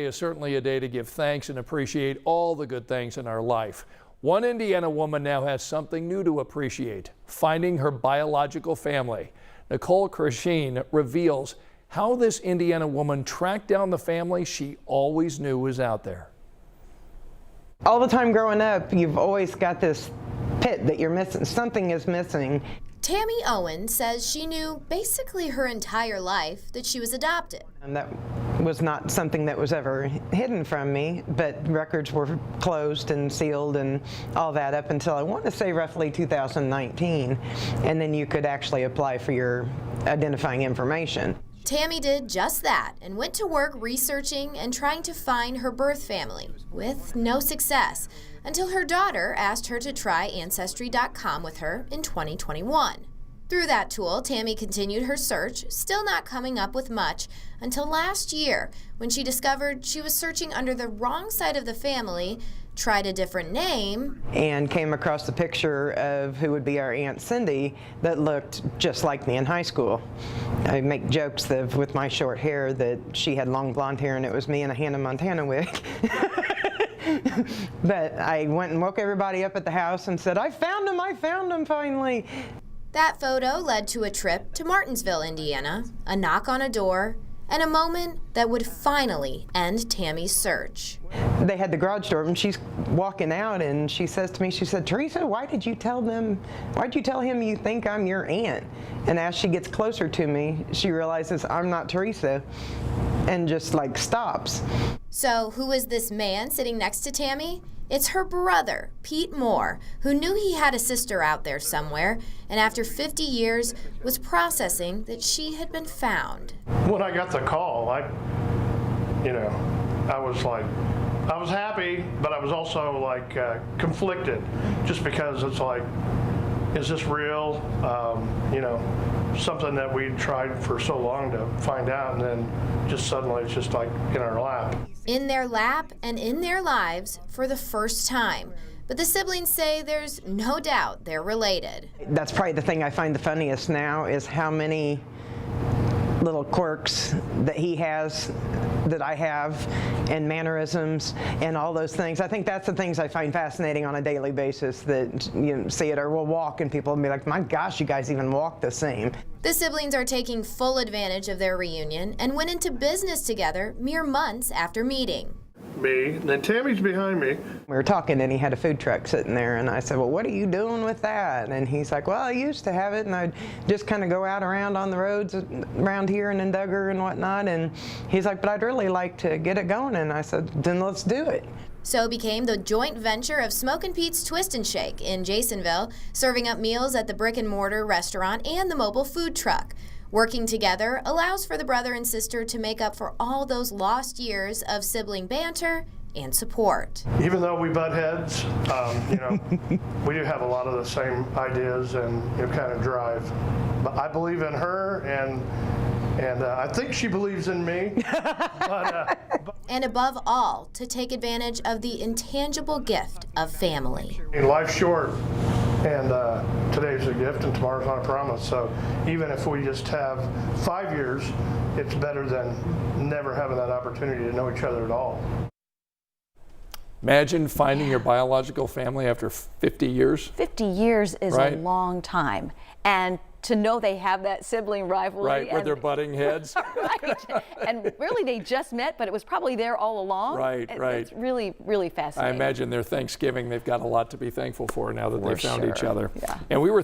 Is certainly a day to give thanks and appreciate all the good things in our life. One Indiana woman now has something new to appreciate, finding her biological family. Nicole Krashin reveals how this Indiana woman tracked down the family she always knew was out there. All the time growing up, you've always got this pit that you're missing. Something is missing. Tammy Owen says she knew basically her entire life that she was adopted. And that was not something that was ever hidden from me, but records were closed and sealed and all that up until I want to say roughly 2019, and then you could actually apply for your identifying information. Tammy did just that and went to work researching and trying to find her birth family, with no success, until her daughter asked her to try Ancestry.com with her in 2021. Through that tool, Tammy continued her search, still not coming up with much, until last year when she discovered she was searching under the wrong side of the family, tried a different name, and came across a picture of who would be our Aunt Cindy that looked just like me in high school. I make jokes with my short hair that she had long blonde hair and it was me in a Hannah Montana wig. But I went and woke everybody up at the house and said, I found him finally. That photo led to a trip to Martinsville, Indiana, a knock on a door, and a moment that would finally end Tammy's search. They had the garage door and she's walking out and she says to me, she said, Teresa, why'd you tell him you think I'm your aunt? And as she gets closer to me, she realizes I'm not Teresa and just like stops. So who is this man sitting next to Tammy? It's her brother, Pete Moore, who knew he had a sister out there somewhere, and after 50 years was processing that she had been found. When I got the call, I was happy, but I was also like conflicted, just because it's like, is this real? Something that we tried for so long to find out, and then just suddenly it's just like in our lap. In their lap and in their lives for the first time. But the siblings say there's no doubt they're related. That's probably the thing I find the funniest now is how many little quirks that he has that I have, and mannerisms and all those things. I think that's the things I find fascinating on a daily basis, that you see it, or we'll walk and people will be like, my gosh, you guys even walk the same. The siblings are taking full advantage of their reunion and went into business together mere months after meeting. Me, then Tammy's behind me. We were talking and he had a food truck sitting there and I said, well, what are you doing with that? And he's like, well, I used to have it and I'd just kind of go out around on the roads around here and in Duggar and whatnot. And he's like, but I'd really like to get it going. And I said, then let's do it. So became the joint venture of Smokin' Pete's Twist and Shake in Jasonville, serving up meals at the brick and mortar restaurant and the mobile food truck. Working together allows for the brother and sister to make up for all those lost years of sibling banter and support. Even though we butt heads, we do have a lot of the same ideas and kind of drive. But I believe in her, and I think she believes in me. And above all, to take advantage of the intangible gift of family. Life's short, and today's a gift and tomorrow's not a promise. So even if we just have 5 years, it's better than never having that opportunity to know each other at all. Imagine finding your biological family after 50 years. 50 years is right? A long time. And to know they have that sibling rivalry. Right, with their butting heads. Right. And really they just met, but it was probably there all along. Right. It's really, really fascinating. I imagine their Thanksgiving, they've got a lot to be thankful for now that they found each other. Yeah. And we were